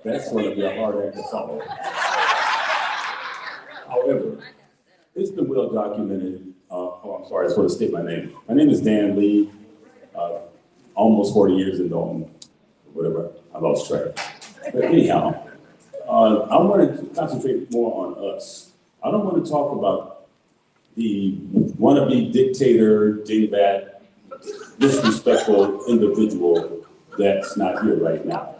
That's going to be a hard act to follow. However, it's been well documented. I'm sorry, I just want to state my name. My name is Dan Lee, almost 40 years in Dolton, whatever, I lost track. But anyhow, I want to concentrate more on us. I don't want to talk about the wannabe dictator, dingbat, disrespectful individual that's not here right now.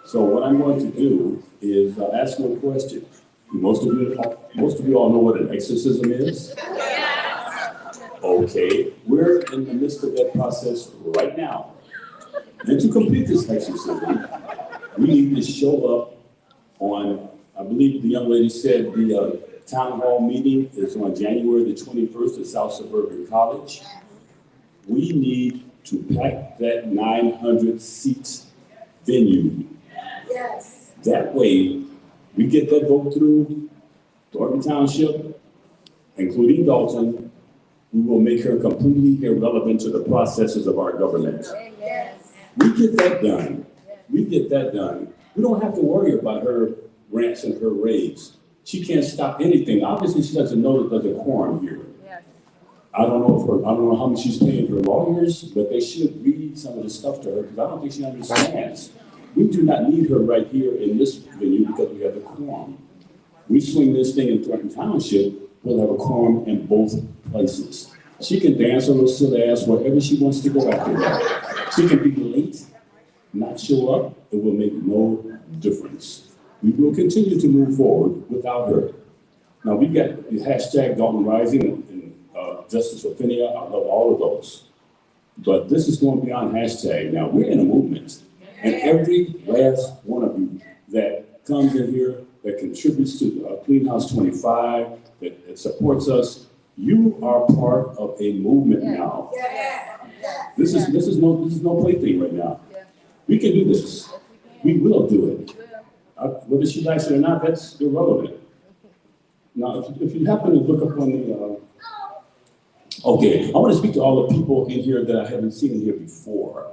So what I'm going to do is ask you a question. Most of you all know what an exorcism is? Okay, we're in the midst of that process right now. And to complete this exorcism, we need to show up on, I believe the young lady said the town hall meeting is on January the 21st at South Suburban College. We need to pack that 900-seat venue. Yes. That way, we get that vote through Dolton Township, including Dolton. We will make her completely irrelevant to the processes of our government. Yes. We get that done. We get that done. We don't have to worry about her rants and her raves. She can't stop anything. Obviously, she doesn't know that there's a quorum here. Yes. I don't know how much she's paying her lawyers, but they should read some of the stuff to her because I don't think she understands. We do not need her right here in this venue because we have the quorum. We swing this thing in Dolton Township, we'll have a quorum in both places. She can dance her little silly ass wherever she wants to go after that. She can be late, not show up, it will make no difference. We will continue to move forward without her. Now we got the hashtag Dolton Rising and Justice for Phinia. I love all of those. But this is going beyond hashtag. Now we're in a movement. And every last one of you that comes in here, that contributes to Clean House 25, that supports us, you are part of a movement now. This is no plaything right now. We can do this. We will do it. Whether she likes it or not, that's irrelevant. Now, if you happen to look up on the, okay, I want to speak to all the people in here that I haven't seen in here before.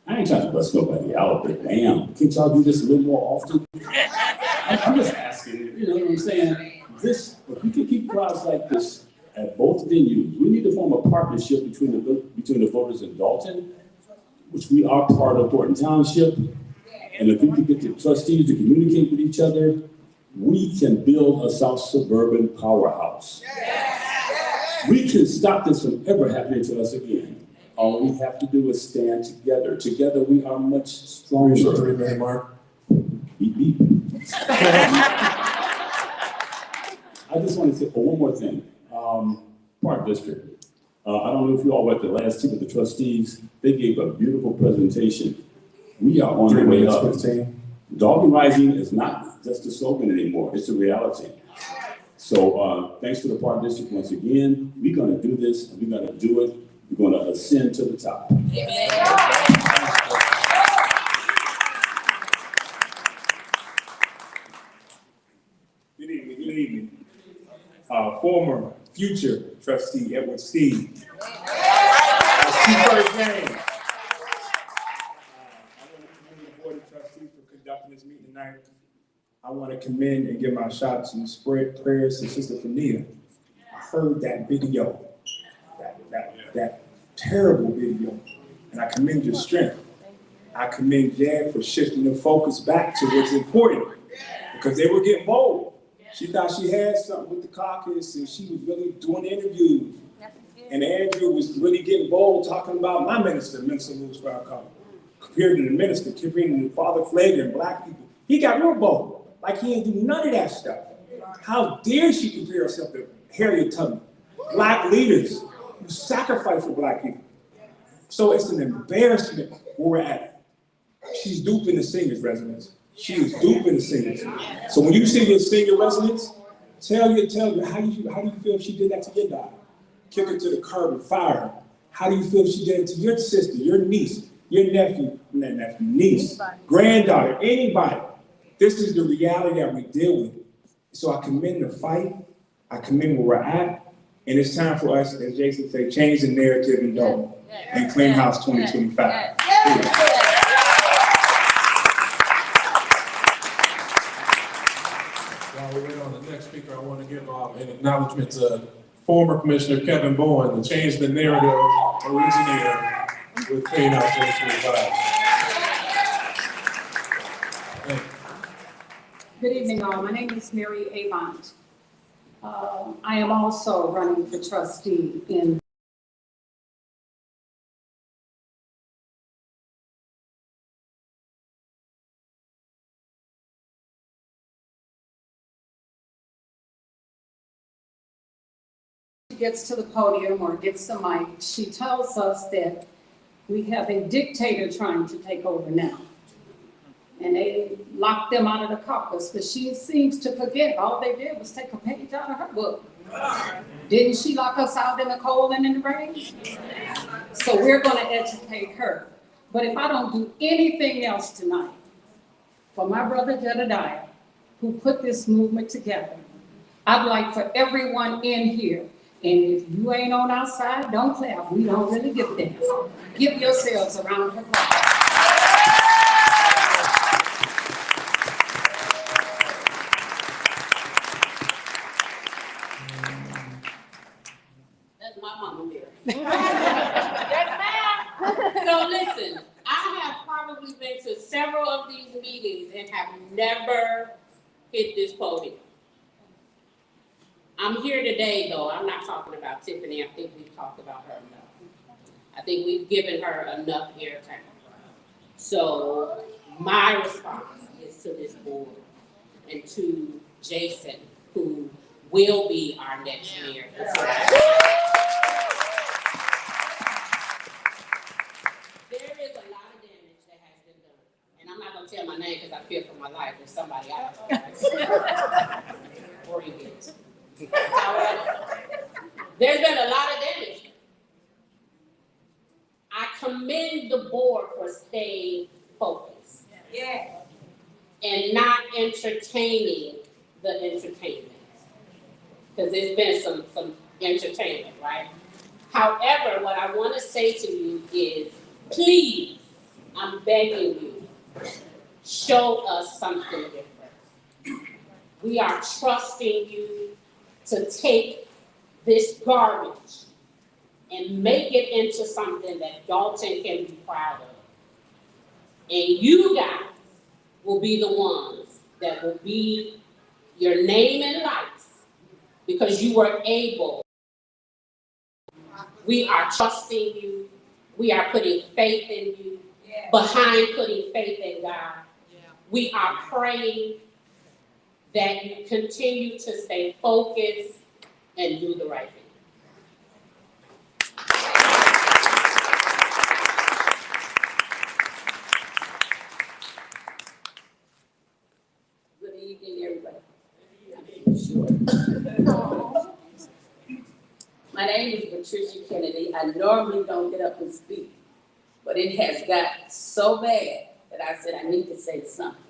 I ain't trying to bust nobody out, but damn, can't y'all do this a little more often? I'm just asking, you know what I'm saying? If we can keep crowds like this at both venues, we need to form a partnership between the voters in Dolton, which we are part of Dolton Township, and if we can get the trustees to communicate with each other, we can build a South Suburban powerhouse. We can stop this from ever happening to us again. All we have to do is stand together. Together we are much stronger. 3-minute mark. Beep, beep. I just want to say one more thing. Park District. I don't know if you all were at the last team of the trustees. They gave a beautiful presentation. We are on the way up. 15. Dolton Rising is not just a slogan anymore. It's a reality. So thanks to the Park District once again. We're going to do this, and we're going to do it. We're going to ascend to the top. Good evening. Good evening. Former, future trustee Edward Steve. First name. I want to commend the Board of Trustees for conducting this meeting tonight. I want to commend and give my shots and spread prayers to Sister Phinia. I heard that video. That terrible video, and I commend your strength. I commend Jan for shifting the focus back to what's important, because they were getting bold. She thought she had something with the caucus, and she was really doing interviews. And Andrew was really getting bold, talking about my minister, Minister Louis Farrakhan, compared to the minister, comparing to Father Flager and black people. He got real bold, like he didn't do none of that stuff. How dare she compare herself to Harriet Tubman, black leaders who sacrifice for black people. So it's an embarrassment where we're at. She's duping the seniors residents. She is duping the seniors. So when you see your senior residents, tell you how do you feel if she did that to your daughter? Kick her to the curb and fire her. How do you feel if she did it to your sister, your niece, your nephew, niece, granddaughter, anybody? This is the reality that we deal with. So I commend the fight. I commend where we're at. And it's time for us, as Jason said, change the narrative in Dolton and Clean House 2025. acknowledgement to former Commissioner Kevin Bowen to change the narrative originator with Paying Out 2025. Good evening, all. My name is Mary Avant. I am also running for trustee in she gets to the podium or gets the mic, she tells us that we have a dictator trying to take over now. And they locked them out of the caucus, but she seems to forget all they did was take a page out of her book. Didn't she lock us out in the cold and in the rain? So we're going to educate her. But if I don't do anything else tonight, for my brother Jedediah, who put this movement together, I'd like for everyone in here, and if you ain't on our side, don't clap. We don't really give a damn. Give yourselves a round of applause. That's my mama there. Yes, ma'am. So listen, I have probably been to several of these meetings and have never hit this podium. I'm here today, though. I'm not talking about Tiffany. I think we've talked about her enough. I think we've given her enough airtime. So my response is to this board and to Jason, who will be our next mayor. There is a lot of damage that has been done. And I'm not going to tell my name because I fear for my life. There's somebody out there. Bring it. However, there's been a lot of damage. I commend the board for staying focused. Yeah. And not entertaining the entertainment. Because there's been some entertainment, right? However, what I want to say to you is, please, I'm begging you, show us something different. We are trusting you to take this garbage and make it into something that Dolton can be proud of. And you guys will be the ones that will be your name in lights because you were able. We are trusting you. We are putting faith in you. Yeah. Behind putting faith in God. Yeah. We are praying that you continue to stay focused and do the right thing. Good evening, everybody. Sure. My name is Patricia Kennedy. I normally don't get up and speak, but it has got so bad that I said I need to say something.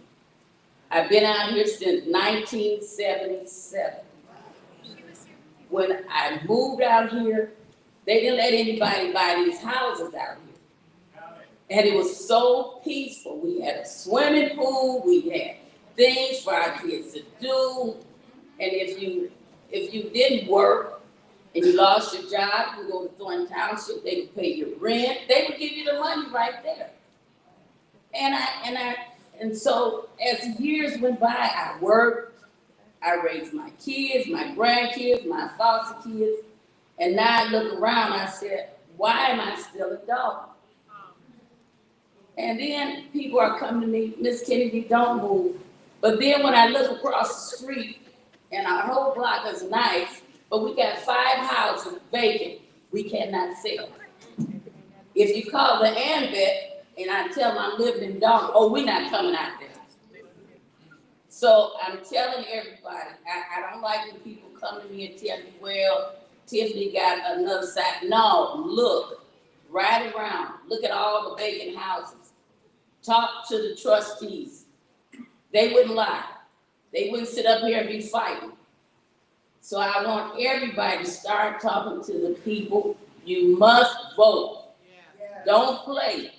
I've been out here since 1977. When I moved out here, they didn't let anybody buy these houses out here. And it was so peaceful. We had a swimming pool, we had things for our kids to do. And if you didn't work and you lost your job, you go to Thornton Township, they would pay your rent, they would give you the money right there. And so as years went by, I worked, I raised my kids, my grandkids, my foster kids, and now I look around, I said, why am I still a dog? And then people are coming to me, Miss Kennedy, don't move. But then when I look across the street, and our whole block is nice, but we got 5 houses vacant, we cannot sell. If you call the AMVET, and I tell them I'm living in Dolton, oh, we're not coming out there. So I'm telling everybody, I don't like when people come to me and tell me, well, Tiffany got another side. No, look, ride around, look at all the vacant houses. Talk to the trustees. They wouldn't lie. They wouldn't sit up here and be fighting. So I want everybody to start talking to the people. You must vote. Yeah. Don't play.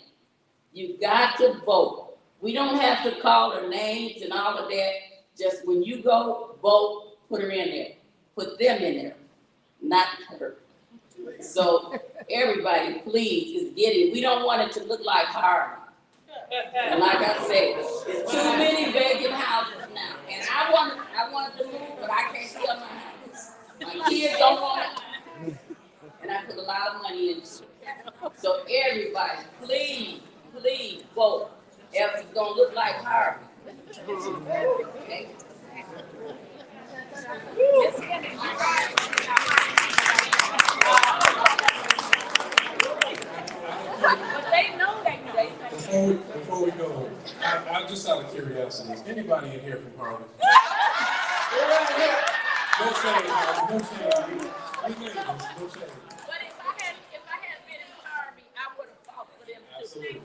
You got to vote. We don't have to call their names and all of that. Just when you go, vote, put her in there. put them in there, not her. So everybody, please, is getting, we don't want it to look like Harvey. And like I said, there's too many vacant houses now. And I wanted to move, but I can't sell my house. My kids don't want it. And I put a lot of money into it. So everybody, please, please vote. Else it's gonna look like Harvey. Okay? But they know they know. Before we go, I just out of curiosity, is anybody in here from Harvey? No shame, Harvey, no shame. We know this, no shame. But if I had been in Harvey, I would have fought for them too. Absolutely.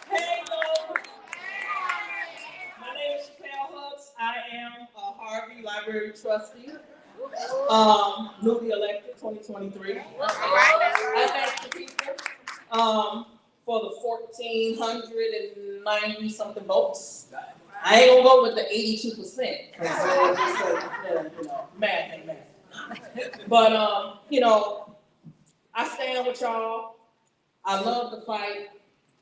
Hey, Lord. My name is Chappelle Hooks. I am a Harvey Library trustee. Newly elected 2023. I thank the people for the 1,490 something votes. I ain't gonna go with the 82%. Math ain't math. But I stand with y'all. I love the fight.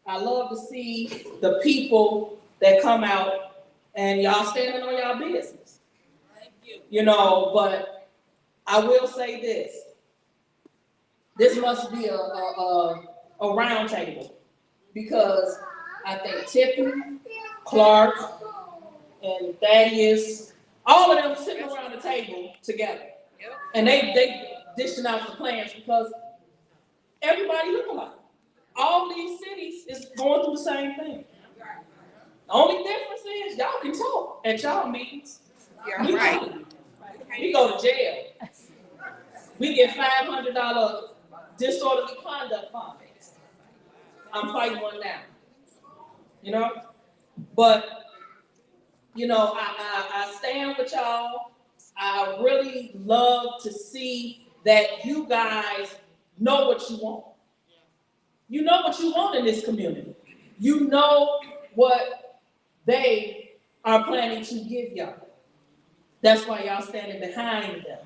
I love to see the people that come out and y'all standing on y'all business. Thank you. But I will say this. This must be a round table because I think Tiffany, Clark, and Thaddeus, all of them sitting around the table together. And they dishing out the plans because everybody look alike. All these cities is going through the same thing. The only difference is y'all can talk at y'all meetings. We can't. We go to jail. We get $500 disorderly conduct fines. I'm fighting one now. But I stand with y'all. I really love to see that you guys know what you want. You know what you want in this community. You know what they are planning to give y'all. That's why y'all standing behind them.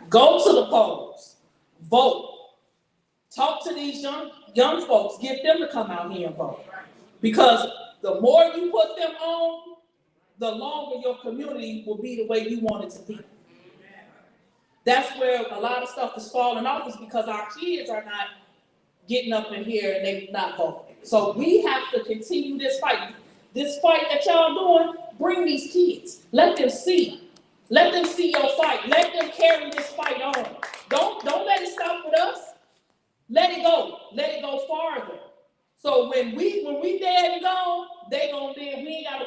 Go to the polls, vote. Talk to these young folks, get them to come out here and vote. Because the more you put them on, the longer your community will be the way you want it to be. That's where a lot of stuff is falling off, is because our kids are not getting up in here and they not voting. So we have to continue this fight. This fight that y'all doing, bring these kids. Let them see. Let them see your fight. Let them carry this fight on. Don't let it stop with us. Let it go. Let it go farther. So when we dead and gone, they gonna live.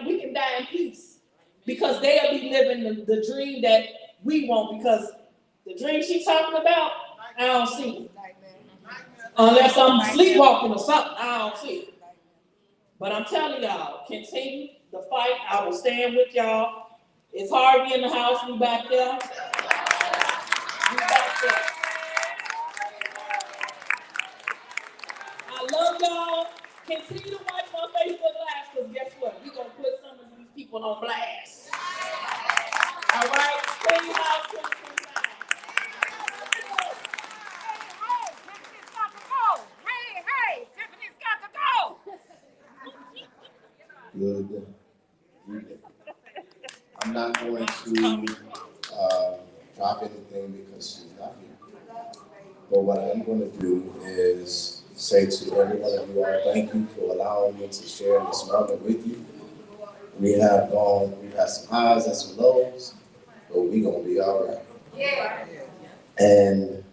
We can die in peace. Because they'll be living the dream that we want. Because the dream she's talking about, I don't see it. Unless I'm sleepwalking or something, I don't see it. But I'm telling y'all, continue the fight. I will stand with y'all. It's Harvey in the house. We back there. We back there. I love y'all. Continue to watch my Facebook Live, because guess what? We're going to put some of these people on blast. All right? Clean house 2025. Good. I'm not going to drop anything because she's not here. But what I'm going to do is say to every one of you all, thank you for allowing me to share this moment with you. We've had some highs and some lows, but we're going to be all right. Yeah. And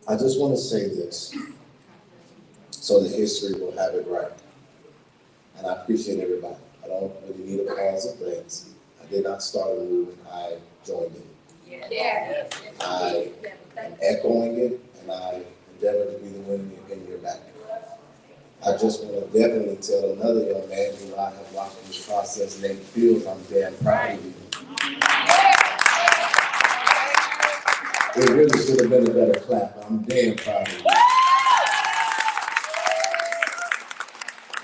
I just want to say this so that history will have it right. And I appreciate everybody. I don't really need applause of praise. I did not start a movement, I joined it. Yeah. I am echoing it, and I endeavor to be the one in your back. I just want to definitely tell another young man who I have watched in this process, named Fields, I'm damn proud of you. It really should have been a better clap, but I'm damn proud of you.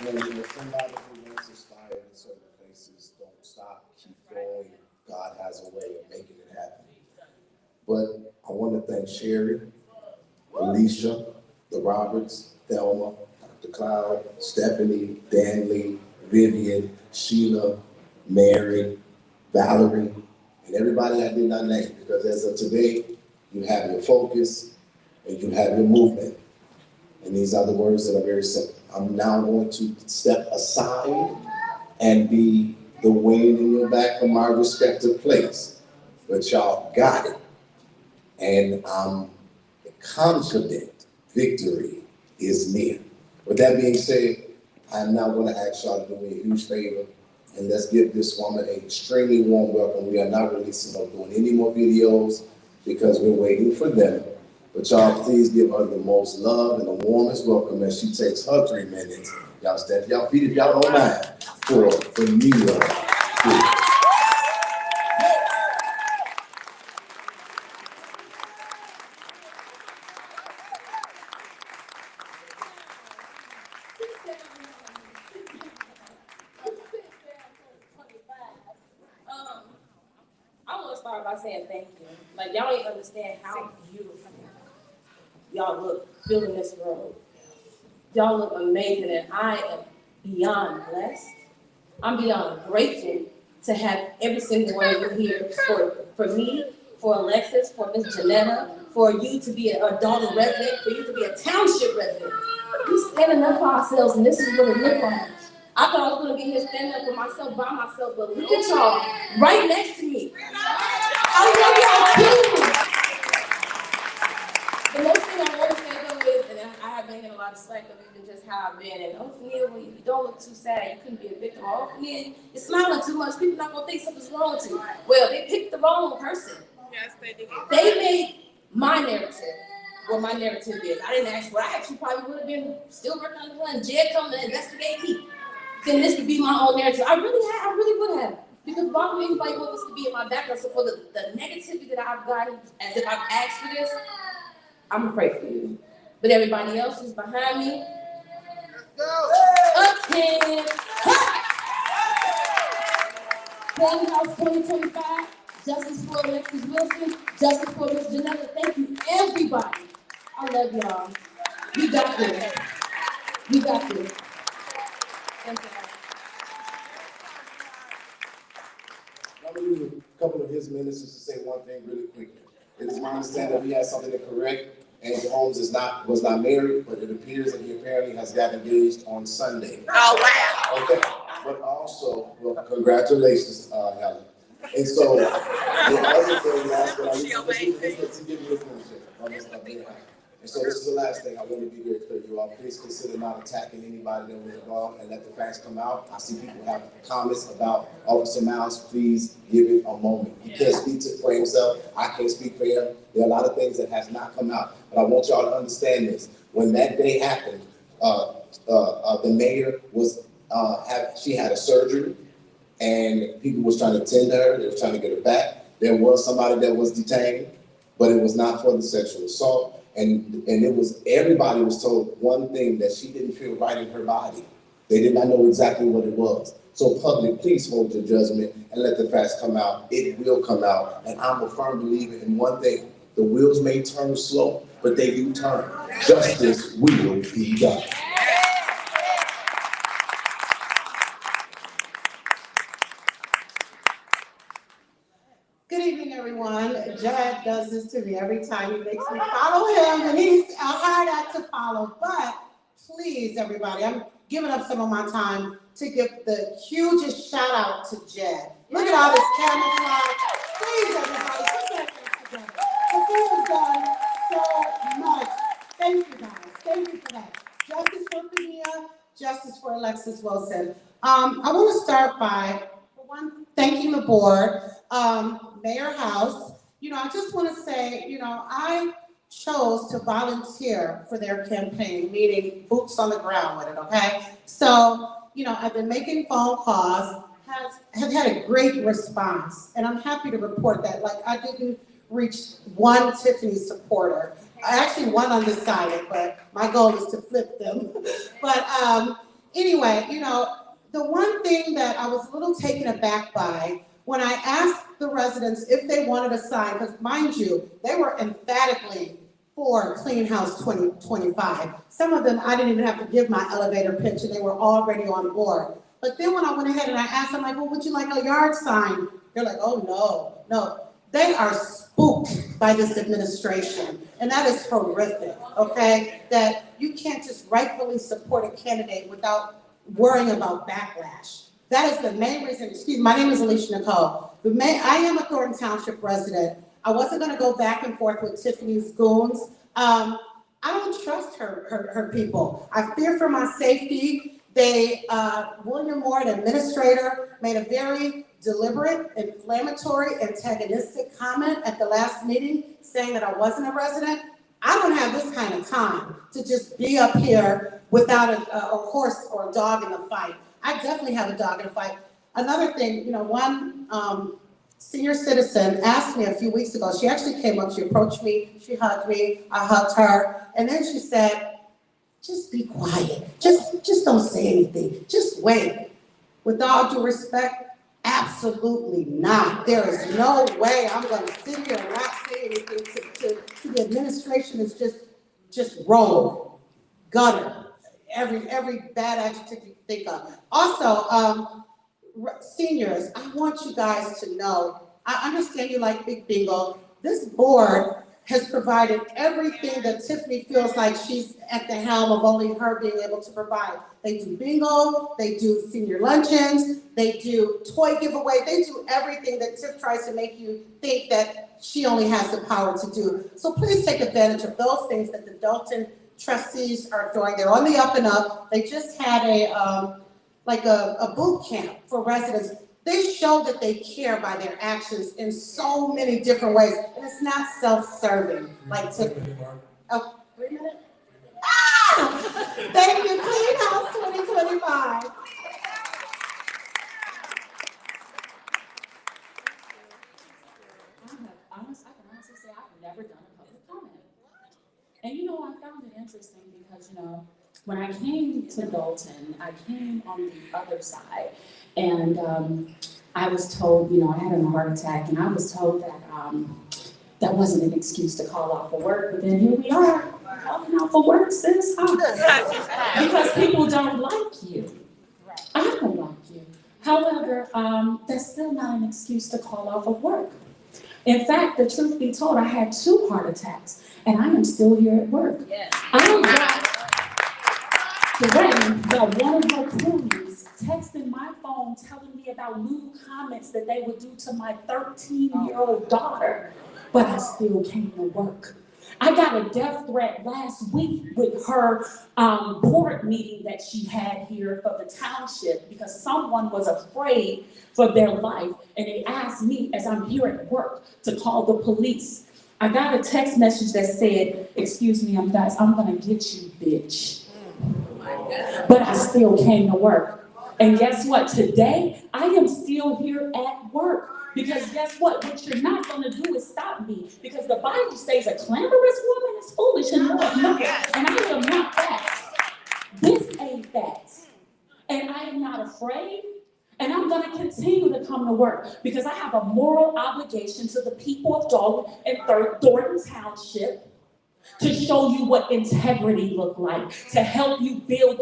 And you know, somebody who gets inspired in certain places, don't stop, keep going. God has a way of making it happen. But I want to thank Sherry, Alicia, the Roberts, Thelma, Dr. Cloud, Stephanie, Danley, Vivian, Sheila, Mary, Valerie, and everybody I did not name, because as of today, you have your focus and you have your movement. And these are the words that are very simple. I'm now going to step aside and be the wind in your back from my respective place. But y'all got it. And I'm confident victory is near. With that being said, I'm now going to ask y'all to do me a huge favor, and let's give this woman an extremely warm welcome. We are not releasing or doing any more videos because we're waiting for them. But y'all, please give her the most love and the warmest welcome as she takes her 3 minutes. Y'all stand y'all feet if y'all don't mind for Nia. I want to start by saying thank you. Like, y'all don't understand how beautiful y'all look filling this road. Y'all look amazing, and I am beyond blessed. I'm beyond grateful to have every single one of you here for me, for Alexis, for Miss Janetta, for you to be a Dolton resident, for you to be a township resident. We standing up for ourselves, and this is what it looked like. I thought I was gonna be here standing up for myself by myself, but look at y'all right next to me. I love y'all too. The most thing I want to say though is, and I have been getting a lot of slack of even just how I've been, and oh Fania, well, you don't look too sad, you couldn't be a victim. Oh Fania, you're smiling too much, people not gonna think something's wrong with you. Well, they picked the wrong person. Yes, they did. They made my narrative what my narrative is. I didn't ask what I actually probably would have been still working on the one, jail coming to investigate me. Then this would be my own narrative. I really would have. Because why would anybody want this to be in my background? So for the negativity that I've gotten, as if I've asked for this, I'm gonna pray for you. But everybody else who's behind me, let's go. Again. Family House 2025, justice for Alexis Wilson, justice for Miss Janetta. Thank you, everybody. I love y'all. We got this. We got this. Thank you. I'm going to use a couple of his minutes just to say one thing really quickly. It is my understanding that he has something to correct, and Holmes was not married, but it appears that he apparently has got engaged on Sunday. Oh, wow. Okay, but also, well, congratulations, Helen. And so, the other thing, last but not least, and so this is the last thing I want to be very clear, you all. Please consider not attacking anybody that was involved and let the facts come out. I see people have comments about Officer Miles. Please give it a moment. He can't speak for himself. I can't speak for him. There are a lot of things that has not come out, but I want y'all to understand this. When that day happened, the mayor was she had a surgery, and people was trying to tend to her. They were trying to get her back. There was somebody that was detained, but it was not for the sexual assault. And it was, everybody was told one thing, that she didn't feel right in her body. They did not know exactly what it was. So public, please hold your judgment and let the facts come out. It will come out. And I'm a firm believer in one thing. The wheels may turn slow, but they do turn. Justice will be done. Good evening, everyone. Jed does this to me every time. He makes me follow him, and he's a hard act to follow. But please, everybody, I'm giving up some of my time to give the hugest shout out to Jed. Look at all this camouflage. Please, everybody, put that together. Because he has done so much. Thank you, guys. Thank you for that. Justice for Fania, justice for Alexis Wilson. I want to start by, for one, thanking the board. Mayor House, I just want to say, I chose to volunteer for their campaign, meaning boots on the ground with it, okay? So, I've been making phone calls, have had a great response, and I'm happy to report that. Like, I didn't reach one Tiffany supporter, actually one undecided, but my goal is to flip them. But, anyway, the one thing that I was a little taken aback by when I asked the residents if they wanted a sign, because mind you, they were emphatically for Clean House 2025. Some of them, I didn't even have to give my elevator pitch and they were already on board. But then when I went ahead and I asked them, like, well, would you like a yard sign? They're like, oh, no. They are spooked by this administration. And that is horrific, okay? That you can't just rightfully support a candidate without worrying about backlash. That is the main reason. Excuse me, my name is Alicia Nicole. I am a Thornton Township resident. I wasn't gonna go back and forth with Tiffany's goons. I don't trust her people. I fear for my safety. William Moore, an administrator, made a very deliberate, inflammatory, antagonistic comment at the last meeting saying that I wasn't a resident. I don't have this kind of time to just be up here without a horse or a dog in the fight. I definitely have a dog in the fight. Another thing, one senior citizen asked me a few weeks ago, she actually came up, she approached me, she hugged me, I hugged her, and then she said, just be quiet, just don't say anything, just wait. With all due respect, absolutely not. There is no way I'm gonna sit here and not say anything to the administration. Is just roll, gutter, every bad adjective you think of. Also, seniors, I want you guys to know, I understand you like Big Bingo. This board has provided everything that Tiffany feels like she's at the helm of only her being able to provide. They do bingo, they do senior luncheons, they do toy giveaway, they do everything that Tiff tries to make you think that she only has the power to do. So please take advantage of those things that the Dolton trustees are doing. They're on the up and up. They just had a boot camp for residents. They show that they care by their actions in so many different ways, and it's not self-serving. Like Tiffany. Oh, 3 minutes? Thank you, Clean House 2025. I can honestly say I've never done a public comment. And I found it interesting because, when I came to Dolton, I came on the other side. And I was told, I had a heart attack, and I was told that that wasn't an excuse to call off for work. But then here we are, calling out for work, sis, because people don't like you. I don't like you. However, that's still not an excuse to call off of work. In fact, the truth be told, I had 2 heart attacks, and I am still here at work. Yes. I got threatened by one of my cronies texting my phone telling me about lewd comments that they would do to my 13-year-old daughter, but I still came to work. I got a death threat last week with her board meeting that she had here for the township because someone was afraid for their life, and they asked me as I'm here at work to call the police. I got a text message that said, excuse me, guys, I'm gonna get you, bitch. But I still came to work. And guess what? Today, I am still here at work. Because guess what? What you're not going to do is stop me. Because the Bible says a clamorous woman is foolish and not. And I am not that. This ain't that. And I am not afraid. And I'm going to continue to come to work. Because I have a moral obligation to the people of Dolton and Thornton Township to show you what integrity look like, to help you build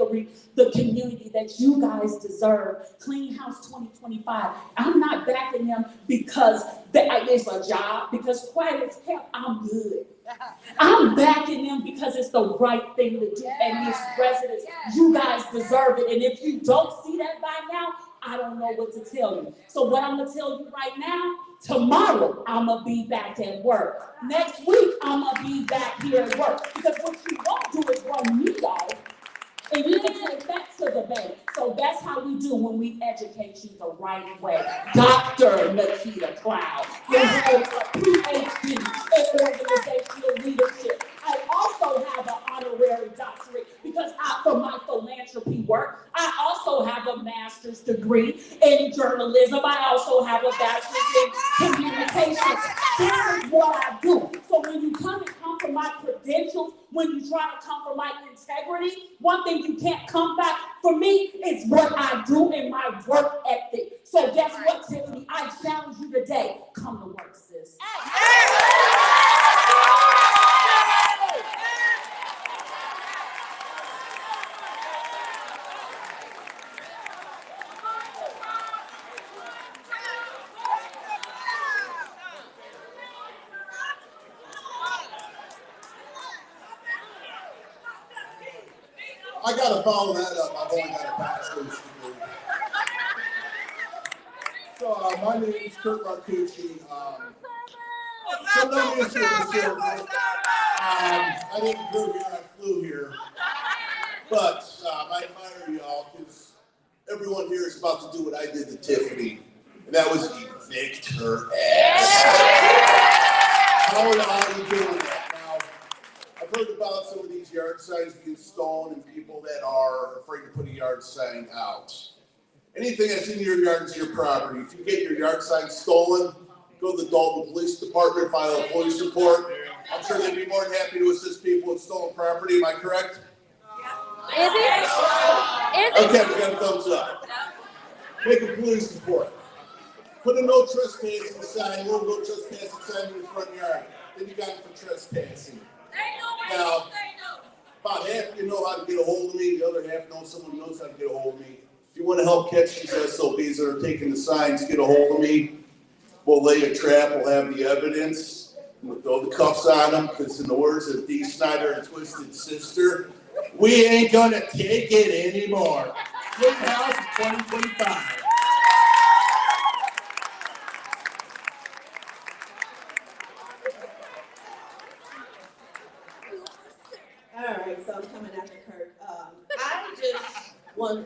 the community that you guys deserve. Clean House 2025. I'm not backing them because it's a job, because quite as hell, I'm good. I'm backing them because it's the right thing to do, and these residents, you guys deserve it. And if you don't see that by now, I don't know what to tell you. So what I'm gonna tell you right now, tomorrow I'm gonna be back at work. Next week I'm gonna be back here at work. Because what you won't do is run me off, and you can take that to the bank. So that's how we do when we educate you the right way. Dr. Nikita Cloud, who holds a PhD in organizational leadership. I also have an honorary doctorate because for my philanthropy work. I also have a master's degree in journalism. I also have a bachelor's in communications. This is what I do. So when you come for my credentials, credentials when you try to come for my integrity. One thing you can't come back for me is what I do in my work ethic. So guess what, Tiffany? I challenge you today. Come to work, sis. I gotta follow that up. I've only got a bachelor's degree. So my name is Kurt Marcucci. So no issue with the service. I didn't go here, I flew here. But I admire y'all because everyone here is about to do what I did to Tiffany. And that was evict her ass. How are you doing that? Now, I've heard about some of these yard signs being stolen and people that are afraid to put a yard sign out. Anything that's in your yard is your property. If you get your yard sign stolen, go to the Dolton Police Department, file a police report. I'm sure they'd be more than happy to assist people with stolen property. Am I correct? Is it? Okay, we got a thumbs up. Make a police report. Put a no trespassing sign, no trespassing sign in your front yard. Then you got it for trespassing. Now, about half you know how to get a hold of me, the other half know someone knows how to get a hold of me. If you want to help catch these SOBs that are taking the signs, get a hold of me. We'll lay a trap, we'll have the evidence, we'll throw the cuffs on them, because in the words of Dee Snyder and Twisted Sister, we ain't gonna take it anymore. Good House 2025. All right, so I'm coming after Kurt.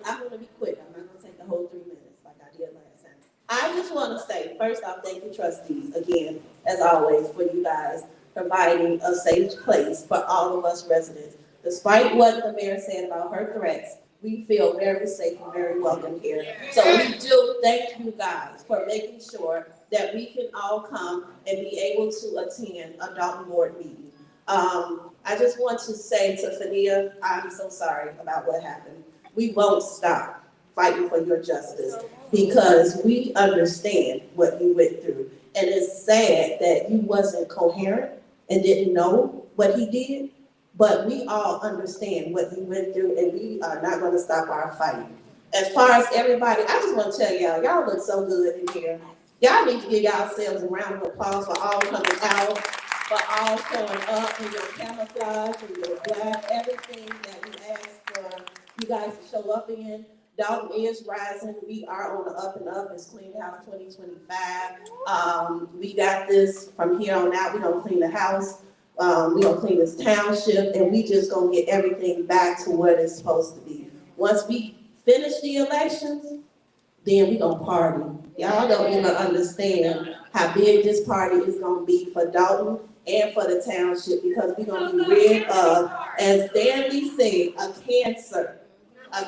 I'm gonna be quick. I'm not gonna take the whole 3 minutes like I did last time. I just wanna say, first off, thank you trustees again, as always, for you guys providing a safe place for all of us residents. Despite what the mayor said about her threats, we feel very safe and very welcome here. So we do thank you guys for making sure that we can all come and be able to attend a Dolton board meeting. I just want to say to Fania, I'm so sorry about what happened. We won't stop fighting for your justice because we understand what you went through. And it's sad that you wasn't coherent and didn't know what he did, but we all understand what you went through and we are not gonna stop our fight. As far as everybody, I just wanna tell y'all look so good in here. Y'all need to give yourselves a round of applause for all coming out, for all showing up in your camouflage and your black, everything that we asked for you guys to show up in. Dolton is rising. We are on the up and up. It's Clean House 2025. We got this from here on out. We're gonna clean the house. We're gonna clean this township, and we just gonna get everything back to what it's supposed to be. Once we finish the elections, then we gonna party. Y'all don't even understand how big this party is gonna be for Dolton and for the township, because we're gonna be rid of, as Stanley said, a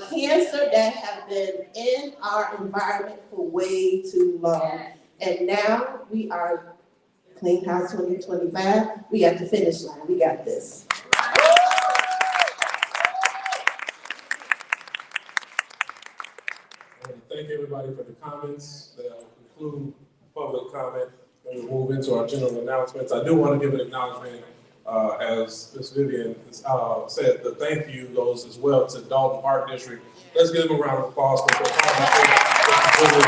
cancer that have been in our environment for way too long. And now we are Clean House 2025. We at the finish line. We got this. I want to thank everybody for the comments. That will conclude public comment. And we'll move into our general announcements. I do want to give an acknowledgement, as Ms. Vivian said, the thank you goes as well to Dolton Park District. Let's give them a round of applause for the President,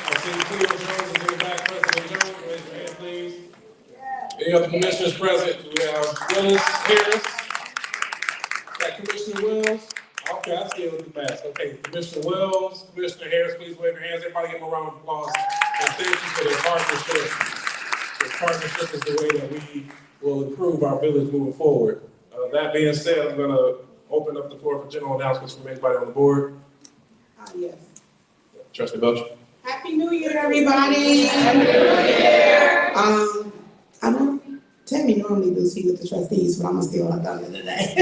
President Jones, raise your hand, please. Any other commissioners present? We have Willis Harris. Got Commissioner Wells. Okay, I see it with the mask. Okay, Commissioner Wells, Commissioner Harris, please wave your hands. Everybody give them a round of applause. And thank you for their partnership. This partnership is the way that we will improve our village moving forward. That being said, I'm gonna open up the floor for general announcements from anybody on the board. Yes. Trustee Belcher. Happy New Year, everybody. Happy New Year. I know Tammy normally do tea with the trustees, but I'm gonna steal her thunder today.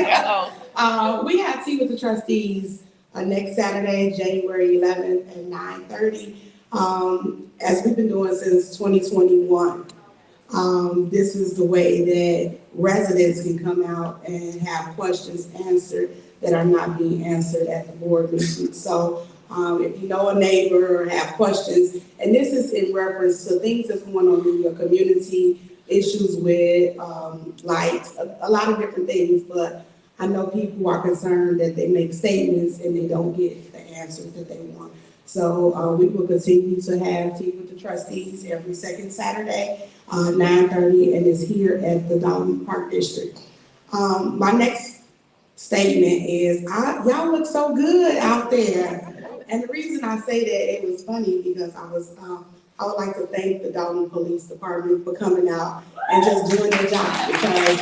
We have tea with the trustees next Saturday, January 11th at 9:30, as we've been doing since 2021. This is the way that residents can come out and have questions answered that are not being answered at the board meeting. So if you know a neighbor or have questions, and this is in reference to things that's going on in your community, issues with lights, a lot of different things, but I know people are concerned that they make statements and they don't get the answers that they want. So we will continue to have tea with the trustees every second Saturday, 9:30, and it's here at the Dolton Park District. My next statement is, y'all look so good out there. And the reason I say that, it was funny because I would like to thank the Dolton Police Department for coming out and just doing their job, because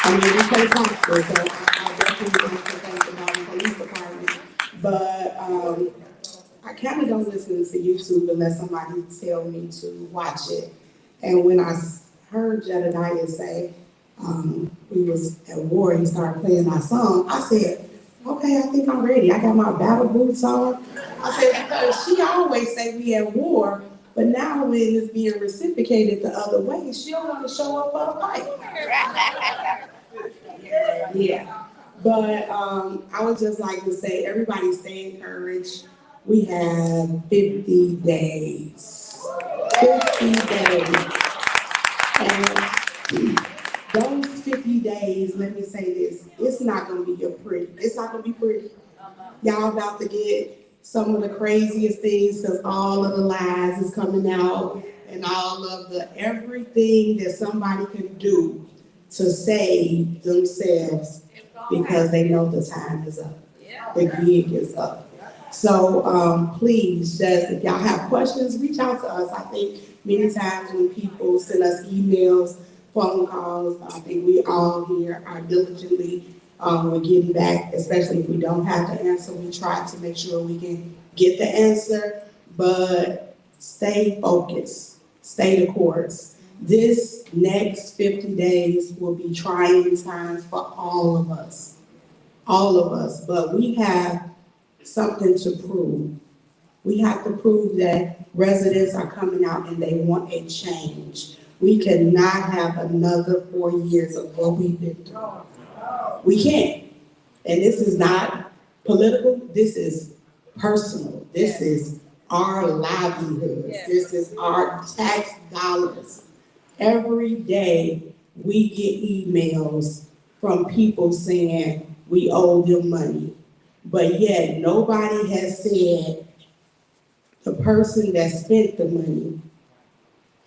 I mean, we pay taxes, so I definitely want to thank the Dolton Police Department. But I kind of don't listen to YouTube unless somebody tell me to watch it. And when I heard Jedediah say we was at war, he started playing my song, I said, okay, I think I'm ready. I got my battle boots on. I said, because she always say we at war, but now when it's being reciprocated the other way, she don't want to show up for the fight. Yeah. But I would just like to say, everybody stay encouraged. We have 50 days. 50 days. And those 50 days, let me say this, it's not gonna be pretty. It's not gonna be pretty. Y'all about to get some of the craziest things because all of the lies is coming out and all of the everything that somebody can do to save themselves because they know the time is up. The gig is up. So please, just if y'all have questions, reach out to us. I think many times when people send us emails, phone calls, I think we all here are diligently with getting back, especially if we don't have the answer. We try to make sure we can get the answer, but stay focused, stay the course. This next 50 days will be trying times for all of us, but we have something to prove. We have to prove that residents are coming out and they want a change. We cannot have another 4 years of what we've been through. We can't. And this is not political, this is personal. This is our livelihoods. This is our tax dollars. Every day we get emails from people saying we owe them money, but yet nobody has said the person that spent the money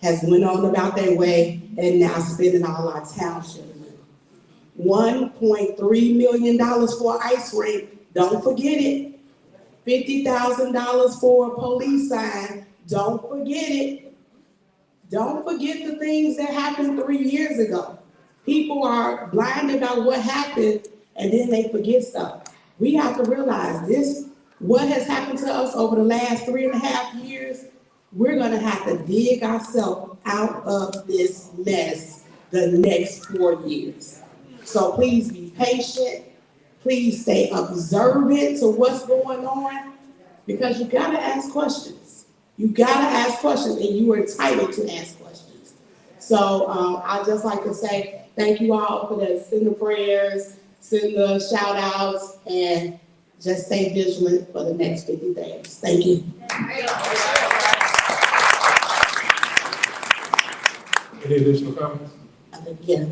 has went on about their way and now spending all our township money. $1.3 million for an ice rink, don't forget it. $50,000 for a police sign, don't forget it. Don't forget the things that happened 3 years ago. People are blind about what happened and then they forget stuff. We have to realize this, what has happened to us over the last 3.5 years, we're gonna have to dig ourselves out of this mess the next 4 years. So please be patient, please stay observant to what's going on, because you gotta ask questions. You gotta ask questions and you are entitled to ask questions. So I'd just like to say thank you all for that. Send the prayers, send the shout outs, and just stay vigilant for the next 50 days. Thank you. Any additional comments? Yeah.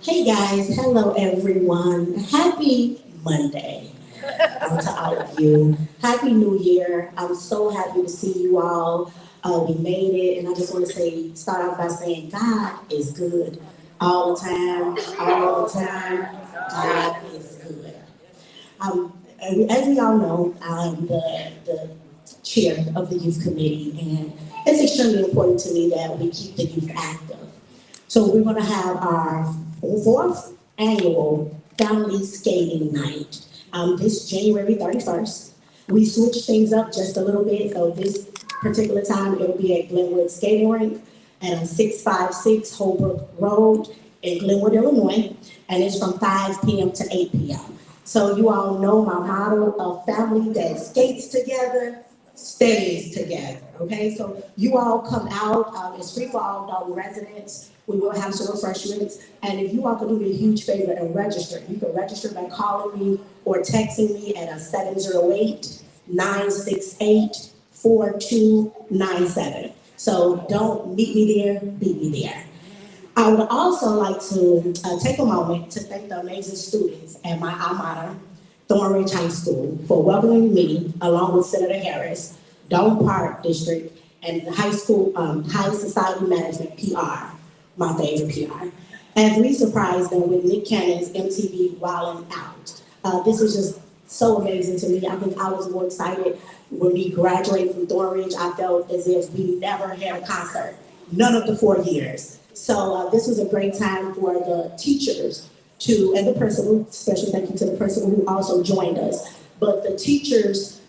Hey guys, hello everyone. Happy Monday to all of you. Happy New Year. I'm so happy to see you all. We made it, and I just want to start off by saying God is good all the time, all the time. God is good. As we all know, I'm the chair of the youth committee, and it's extremely important to me that we keep the youth active. So we're going to have our 4th annual family skating night this January 31st. We switched things up just a little bit, so this particular time it'll be at Glenwood Skating Rink at 656 Holbrook Road in Glenwood, Illinois, and it's from 5 p.m. to 8 p.m. So you all know my motto of family that skates together, stays together, okay? So you all come out, it's free for all Dolton residents. We will have some refreshments. And if you all could do me a huge favor and register, you can register by calling me or texting me at 708-968-4297. So don't meet me there, beat me there. I would also like to take a moment to thank the amazing students at my alma mater, Thornridge High School, for welcoming me along with Senator Harris, Dolton Park District, and the high school, High Society Management PR, my favorite PR. As we surprised them with Nick Cannon's MTV Wildin' Out. This is just so amazing to me. I think I was more excited when we graduated from Thornridge. I felt as if we never had a concert, none of the 4 years. So this was a great time for the teachers and the principal, special thank you to the principal who also joined us. But the teachers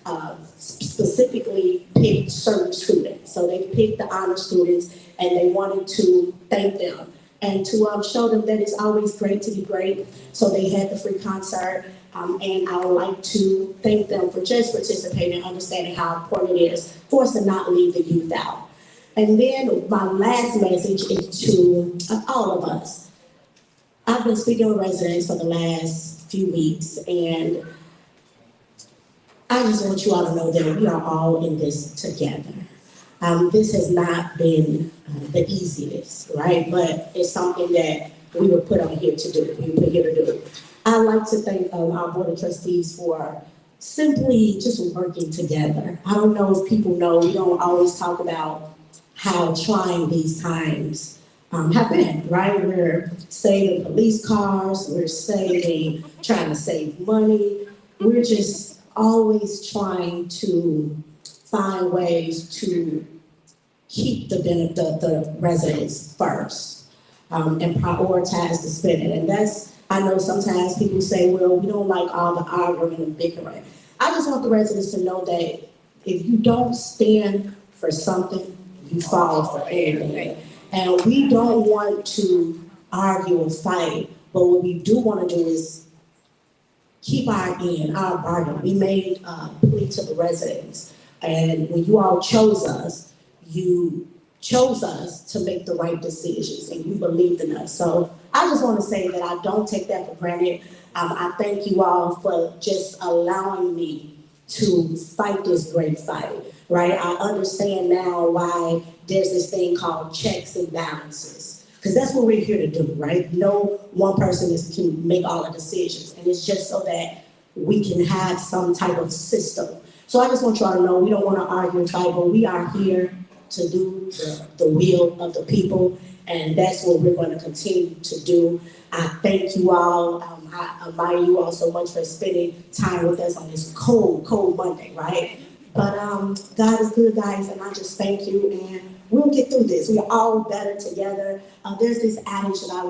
specifically picked certain students. So they picked the honor students and they wanted to thank them and to show them that it's always great to be great. So they had the free concert. And I would like to thank them for just participating and understanding how important it is for us to not leave the youth out. And then my last message is to all of us. I've been speaking with residents for the last few weeks, and I just want you all to know that we are all in this together. This has not been the easiest, right? But it's something that we were put on here to do. We were put here to do. I'd like to thank our Board of Trustees for simply just working together. I don't know if people know, we don't always talk about how trying these times have been, right? We're saving police cars, we're trying to save money. We're just always trying to find ways to keep the residents first and prioritize the spending. And I know sometimes people say, well, we don't like all the arguing and bickering. I just want the residents to know that if you don't stand for something, you fall for anything. And we don't want to argue and fight, but what we do want to do is keep our bargain. We made a plea to the residents. And when you all chose us, you chose us to make the right decisions and you believed in us. So I just want to say that I don't take that for granted. I thank you all for just allowing me to fight this great fight, right? I understand now why there's this thing called checks and balances, because that's what we're here to do, right? No one person can make all the decisions, and it's just so that we can have some type of system. So I just want y'all to know we don't want to argue and fight, but we are here to do the will of the people, and that's what we're going to continue to do. I thank you all. I admire you all so much for spending time with us on this cold, cold Monday, right? But God is good, guys, and I just thank you, and we'll get through this. We're all better together. There's this adage that I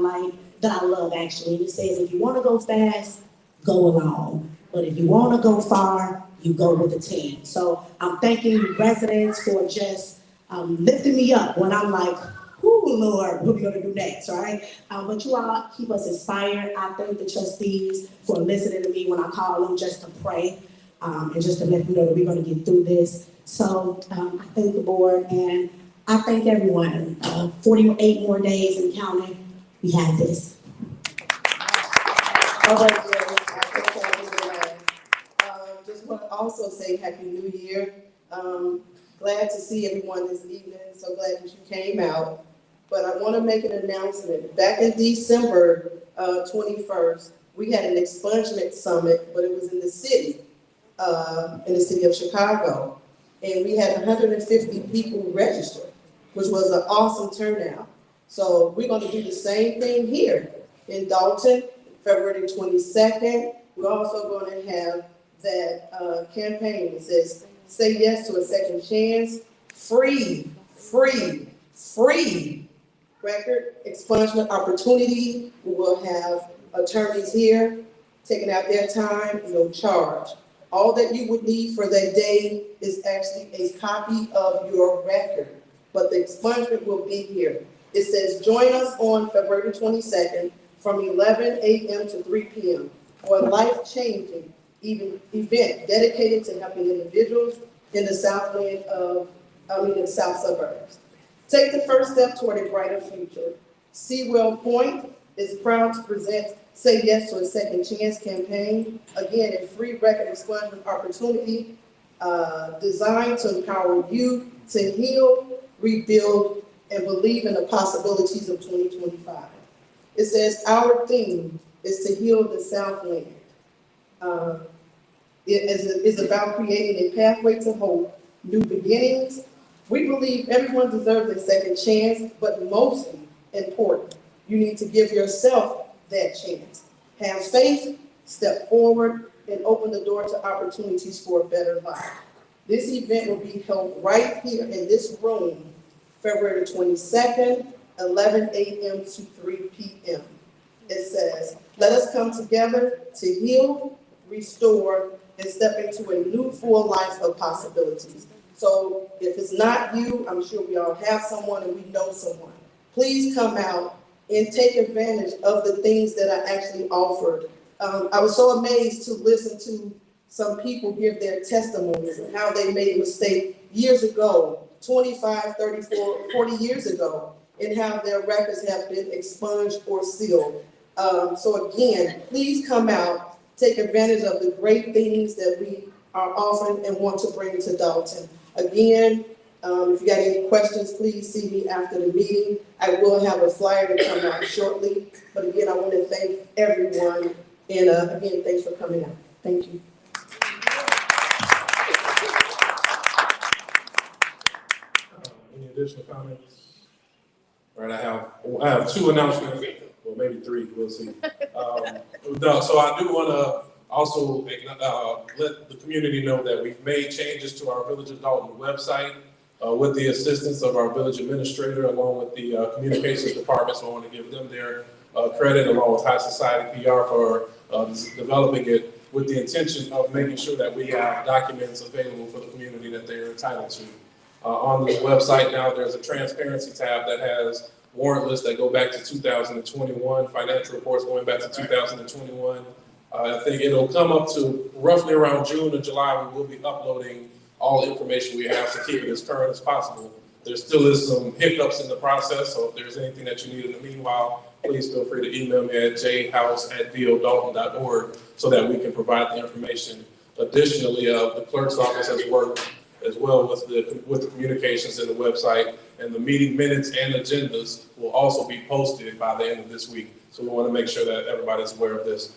love, actually, and it says, if you want to go fast, go alone. But if you want to go far, you go with the team. So I'm thanking you, residents, for just lifting me up when I'm like, oh Lord, what are we gonna do next, right? But you all keep us inspired. I thank the trustees for listening to me when I call them just to pray and just to let them know that we're gonna get through this. So I thank the board and I thank everyone. 48 more days and counting, we have this. All right, just want to also say Happy New Year. Glad to see everyone this evening. So glad that you came out. But I want to make an announcement. Back in December 21st, we had an expungement summit, but it was in the city of Chicago. And we had 150 people register, which was an awesome turnout. So we're going to do the same thing here in Dolton, February 22nd. We're also going to have that campaign that says, say yes to a second chance, free record expungement opportunity. We will have attorneys here taking out their time, no charge. All that you would need for that day is actually a copy of your record, but the expungement will be here. It says, join us on February 22nd from 11 a.m. to 3 p.m. for a life-changing event dedicated to helping individuals, in the in the south suburbs. Take the first step toward a brighter future. Seawell Point is proud to present Say Yes to a Second Chance campaign. Again, a free record expungement opportunity designed to empower you to heal, rebuild, and believe in the possibilities of 2025. It says our theme is to heal the Southland. It is about creating a pathway to hope, new beginnings. We believe everyone deserves a second chance, but mostly important, you need to give yourself that chance. Have faith, step forward, and open the door to opportunities for a better life. This event will be held right here in this room, February 22nd, 11 a.m. to 3 p.m. It says, let us come together to heal, restore, and step into a new full life of possibilities. So if it's not you, I'm sure we all have someone and we know someone. Please come out and take advantage of the things that are actually offered. I was so amazed to listen to some people give their testimonies and how they made a mistake years ago, 25, 34, 40 years ago, and how their records have been expunged or sealed. So again, please come out, take advantage of the great things that we are offering and want to bring to Dolton. Again, if you got any questions, please see me after the meeting. I will have a flyer to come out shortly. But again, I want to thank everyone. And again, thanks for coming out. Thank you. Any additional comments? All right, I have two announcements, well, maybe three, we'll see. So I do want to also let the community know that we've made changes to our Village of Dolton website with the assistance of our village administrator, along with the communications department. So I want to give them their credit, along with High Society PR, for developing it with the intention of making sure that we have documents available for the community that they're entitled to. On this website now, there's a transparency tab that has warrant lists that go back to 2021, financial reports going back to 2021. I think it'll come up to roughly around June or July. We will be uploading all information we have to keep it as current as possible. There still is some hiccups in the process, so if there's anything that you need in the meanwhile, please feel free to email me at jhouse@vodolton.org so that we can provide the information. Additionally, the clerk's office has worked as well with the communications in the website, and the meeting minutes and agendas will also be posted by the end of this week. So we want to make sure that everybody's aware of this.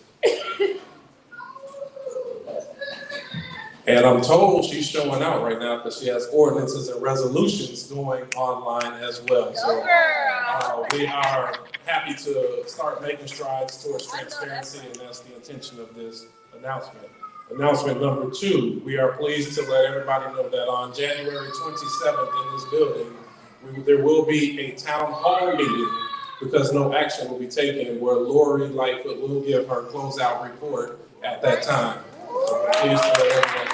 And I'm told she's showing out right now because she has ordinances and resolutions going online as well. So we are happy to start making strides towards transparency, and that's the intention of this announcement. Announcement number 2, we are pleased to let everybody know that on January 27th in this building, there will be a town hall meeting because no action will be taken, where Lori Lightfoot will give her closeout report at that time. So we're pleased to let everyone know.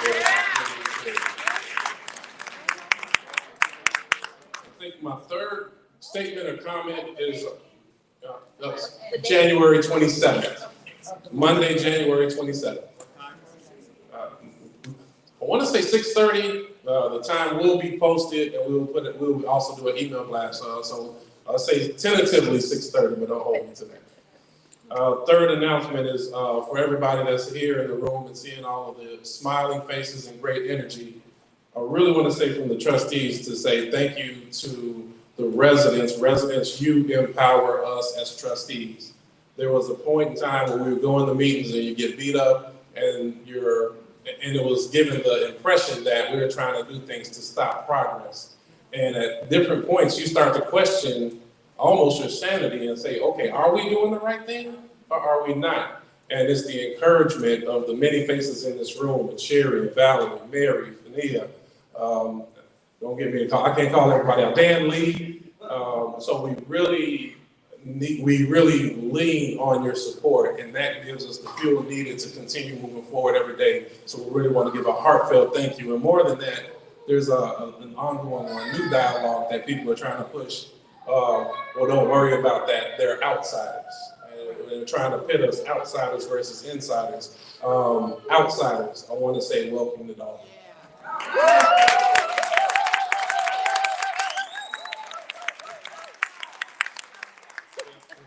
I think my third statement or comment is January 27th, Monday, January 27th. I want to say 6:30. The time will be posted, and we'll also do an email blast. So I'll say tentatively 6:30, but don't hold me to that. Third announcement is for everybody that's here in the room and seeing all of the smiling faces and great energy. I really want to say from the trustees to say thank you to the residents. Residents, you empower us as trustees. There was a point in time when we would go in the meetings and you get beat up, and it was given the impression that we were trying to do things to stop progress. And at different points, you start to question almost your sanity and say, okay, are we doing the right thing or are we not? And it's the encouragement of the many faces in this room, with Sherry, Valerie, Mary, Fania, don't give me a call, I can't call everybody out, Dan Lee. So we really lean on your support, and that gives us the fuel needed to continue moving forward every day. So we really want to give a heartfelt thank you. And more than that, there's an ongoing new dialogue that people are trying to push. Well, don't worry about that. They're outsiders. And they're trying to pit us outsiders versus insiders. Outsiders, I want to say welcome to Dolton.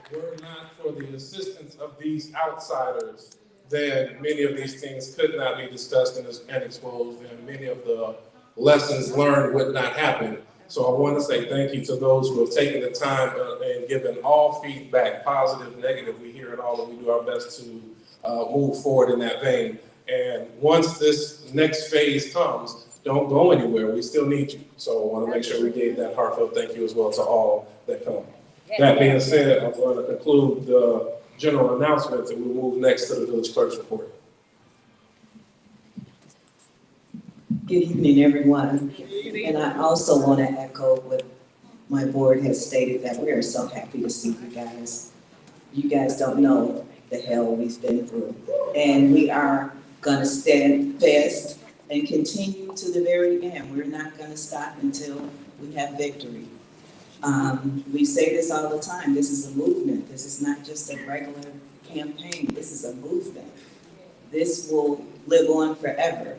If it were not for the assistance of these outsiders, then many of these things could not be discussed and exposed, and many of the lessons learned would not happen. So I want to say thank you to those who have taken the time and given all feedback, positive, negative. We hear it all, and we do our best to move forward in that vein. And once this next phase comes, don't go anywhere. We still need you. So I want to make sure we gave that heartfelt thank you as well to all that come. That being said, I'm going to conclude the general announcements, and we'll move next to the village clerk's report. Good evening, everyone. And I also want to echo what my board has stated, that we are so happy to see you guys. You guys don't know the hell we've been through. And we are going to stand fast and continue to the very end. We're not going to stop until we have victory. We say this all the time. This is a movement. This is not just a regular campaign. This is a movement. This will live on forever.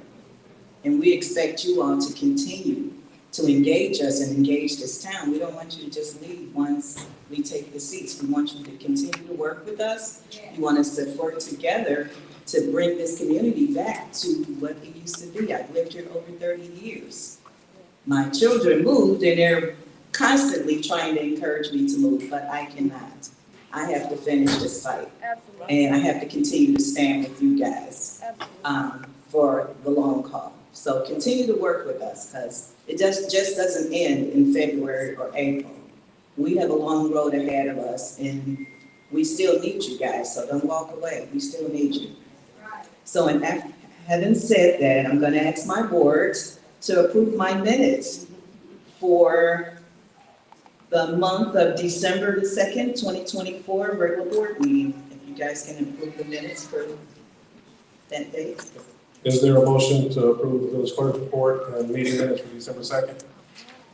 And we expect you all to continue to engage us and engage this town. We don't want you to just leave once we take the seats. We want you to continue to work with us. You want us to work together to bring this community back to what it used to be. I've lived here over 30 years. My children moved, and they're constantly trying to encourage me to move, but I cannot. I have to finish this fight. Absolutely. And I have to continue to stand with you guys for the long haul. So continue to work with us, because it just doesn't end in February or April. We have a long road ahead of us, and we still need you guys, so don't walk away. We still need you. So having said that, I'm going to ask my board to approve my minutes for the month of December the 2nd, 2024, regular board meeting. If you guys can approve the minutes for that date. Is there a motion to approve the village clerk's report and meeting minutes for December 2nd?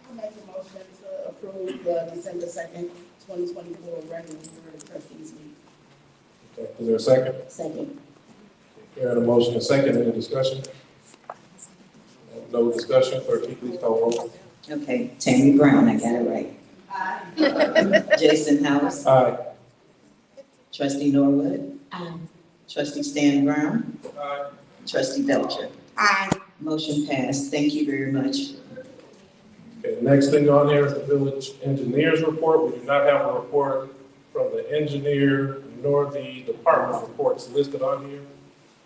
I'll make a motion to approve the December 2nd, 2024 regular board of trustees meeting. Okay. Is there a second? Second. Hearing a motion and second, any discussion? No discussion. Clerk, please call roll. Okay, Tammy Brown, I got it right. Aye. Jason House. Aye. Trustee Norwood. Aye. Trustee Stan Brown. Aye. Trustee Belcher. Aye. Motion passed. Thank you very much. Okay, next thing on here is the village engineer's report. We do not have a report from the engineer nor the department reports listed on here.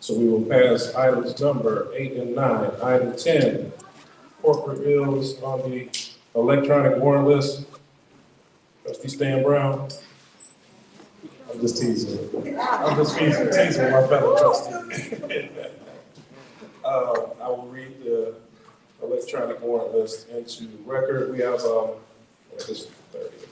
So we will pass items number 8 and 9. Item 10, corporate bills on the electronic warrant list. Trustee Stan Brown. I'm just teasing. I'm just teasing my fellow trustee. I will read the electronic warrant list into record. We have, this 30th.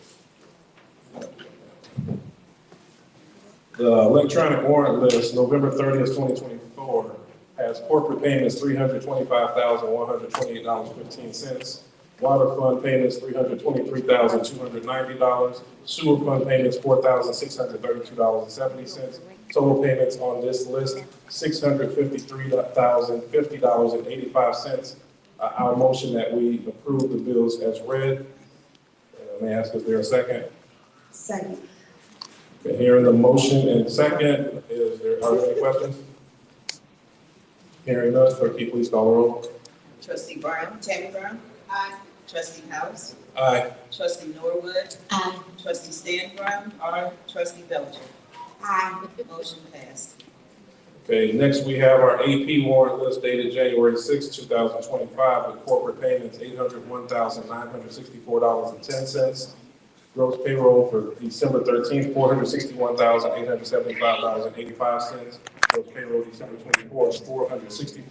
The electronic warrant list, November 30th, 2024, has corporate payments, $325,128.15. Water fund payments, $323,290. Sewer fund payments, $4,632.70. Total payments on this list, $653,050.85. Our motion that we approve the bills as read. May I ask, is there a second? Second. Okay, hearing the motion and second, are there any questions? Hearing none, clerk, please call the roll. Trustee Brown, Tammy Brown. Aye. Trustee House. Aye. Trustee Norwood. Aye. Trustee Stan Brown. Aye. Trustee Belcher. Aye. Motion passed. Okay, next we have our AP warrant list dated January 6, 2025, with corporate payments $801,964.10. Gross payroll for December 13th, $461,875.85. Gross payroll December 24th, $464.